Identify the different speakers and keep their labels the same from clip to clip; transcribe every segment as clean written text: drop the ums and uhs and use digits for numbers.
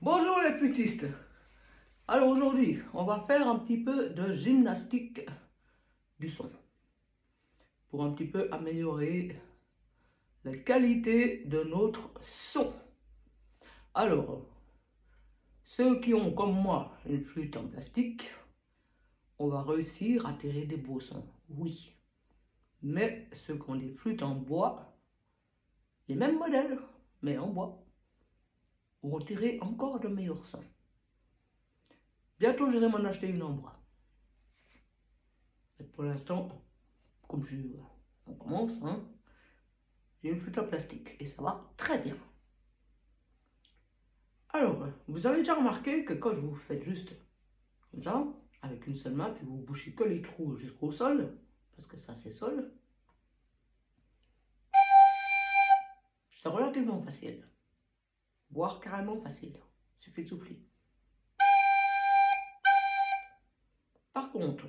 Speaker 1: Bonjour les flûtistes. Alors aujourd'hui, on va faire un petit peu de gymnastique du son pour un petit peu améliorer la qualité de notre son. Alors, ceux qui ont comme moi une flûte en plastique, on va réussir à tirer des beaux sons, oui. Mais ceux qui ont des flûtes en bois, les mêmes modèles, mais en bois, vont tirer encore de meilleurs sons. Bientôt, j'irai m'en acheter une en bois. Mais pour l'instant, comme on commence, hein, j'ai une flûte en plastique et ça va très bien. Alors, vous avez déjà remarqué que quand vous faites juste comme ça, avec une seule main, puis vous bouchez que les trous jusqu'au sol, parce que ça c'est sol, c'est relativement facile, voire carrément facile. Il suffit de souffler. Par contre,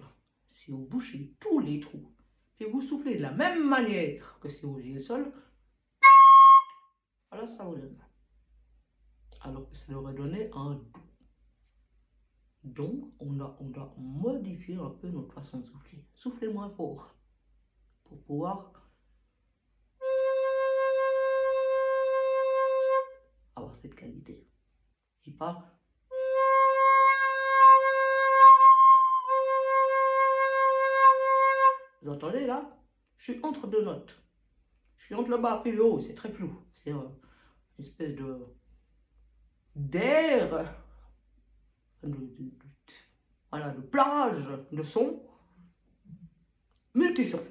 Speaker 1: si vous bouchez tous les trous, puis vous soufflez de la même manière que si vous faisiez le sol, alors ça vous donne. Alors que ça devrait donner un do. Donc, on doit modifier un peu notre façon de souffler. Souffler moins fort pour pouvoir avoir cette qualité. Et pas... Vous entendez là? Je suis entre deux notes. Je suis entre le bas et le haut, c'est très flou. C'est une espèce d'air, voilà, de plage de son, multison.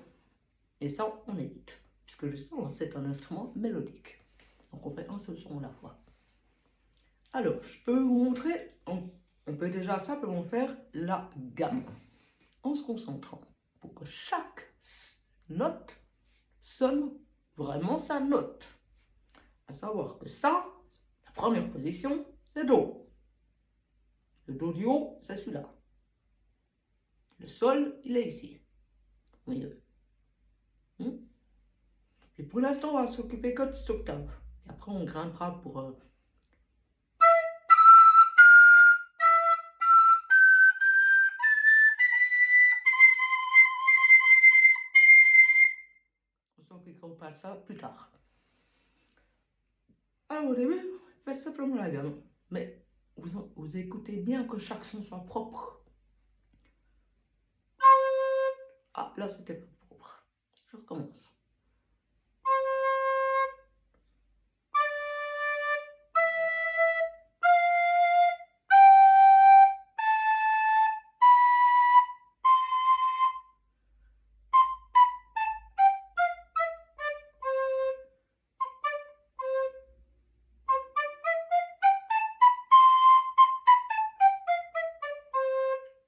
Speaker 1: Et ça, on évite. Puisque justement, c'est un instrument mélodique. Donc on fait un seul son à la fois. Alors, je peux vous montrer, on peut déjà simplement faire la gamme en se concentrant pour que chaque note sonne vraiment sa note. À savoir que ça, la première position, c'est Do. Le Do du haut, c'est celui-là. Le Sol, il est ici. Au milieu. Et pour l'instant, on va s'occuper que de cette octave. Et après, on grimpera pour... On s'occupera pas de ça plus tard. Alors au début, faites simplement la gamme. Mais vous écoutez bien que chaque son soit propre. Ah, là, c'était pas propre. Je recommence.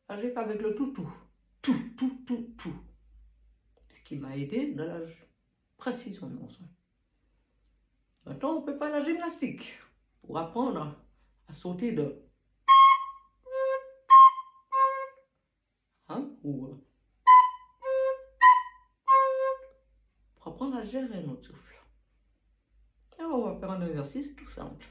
Speaker 1: Là, j'ai fait avec le tout. Tout. Ce qui m'a aidé dans la précision de mon son. Maintenant, on peut faire la gymnastique pour apprendre à sauter de... Hein, ou... pour apprendre à gérer notre souffle. Alors, on va faire un exercice tout simple.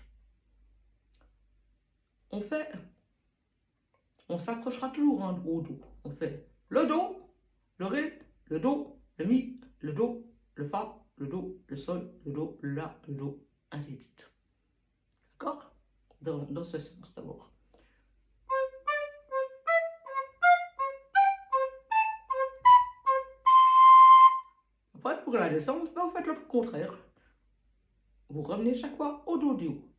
Speaker 1: On s'accrochera toujours au Do. On fait le Do, le Ré, le Do, le Mi, le Do, le Fa, le Do, le Sol, le Do, le La, le Do, ainsi de suite. D'accord? Dans ce sens d'abord. Après, pour la descente, vous faites le contraire. Vous revenez chaque fois au Do du haut.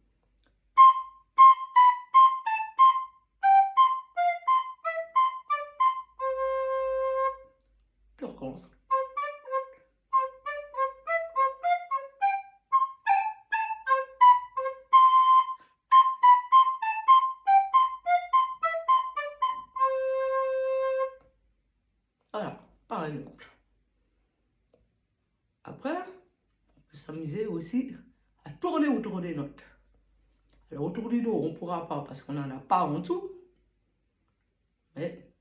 Speaker 1: Puis on recommence. Voilà, par exemple. Après, on peut s'amuser aussi à tourner autour des notes. Alors autour du Do, on ne pourra pas parce qu'on n'en a pas en dessous. Mais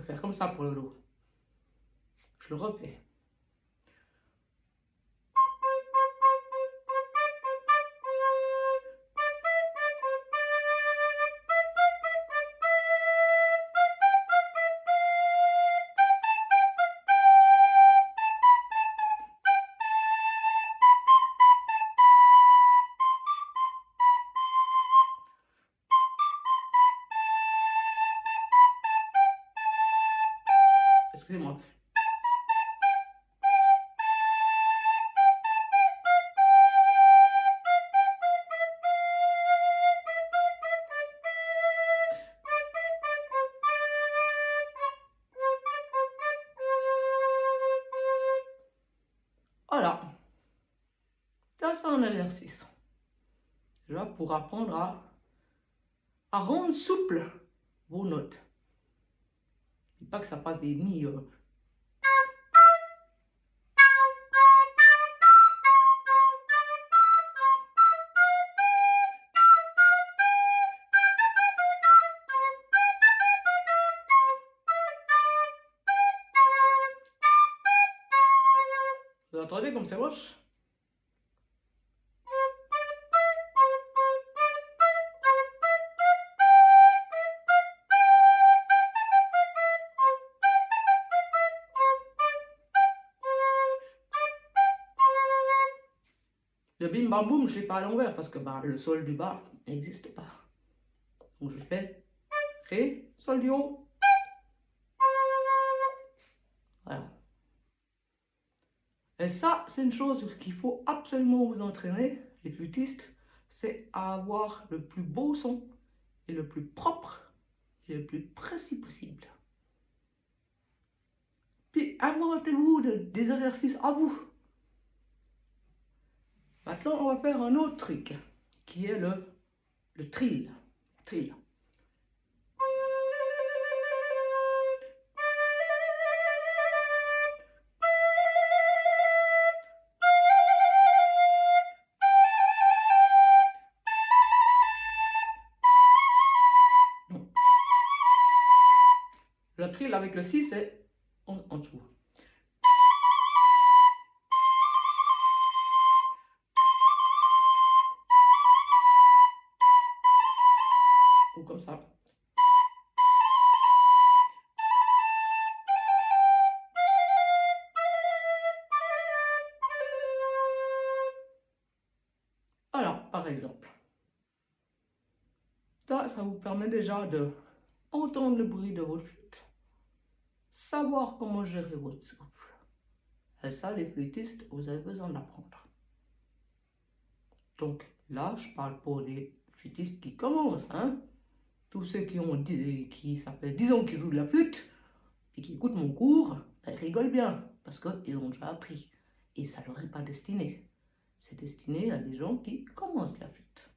Speaker 1: faire comme ça pour le dos. Je le refais. Excusez-moi. Voilà. Ça, c'est un exercice. Là, pour apprendre à rendre souple vos notes. Et pas que ça passe des nids. Vous entendez comme c'est moche? Le bim bam boum, je ne fais pas à l'envers parce que le sol du bas n'existe pas. Donc je fais Ré, sol du haut. Voilà. Et ça, c'est une chose qu'il faut absolument vous entraîner, les flûtistes, c'est à avoir le plus beau son et le plus propre et le plus précis possible. Puis inventez-vous des exercices à vous. Maintenant, on va faire un autre truc qui est le trill. Trill. Le trill avec le si, c'est en dessous. Ou comme ça. Alors, par exemple, ça vous permet déjà de entendre le bruit de votre flûte, savoir comment gérer votre souffle. Et ça, les flûtistes, vous avez besoin d'apprendre. Donc là, je parle pour les flûtistes qui commencent, hein. Tous ceux qui ont ça fait 10 ans qu'ils jouent de la flûte et qui écoutent mon cours, ben, ils rigolent bien parce qu'ils ont déjà appris. Et ça leur est pas destiné. C'est destiné à des gens qui commencent la flûte.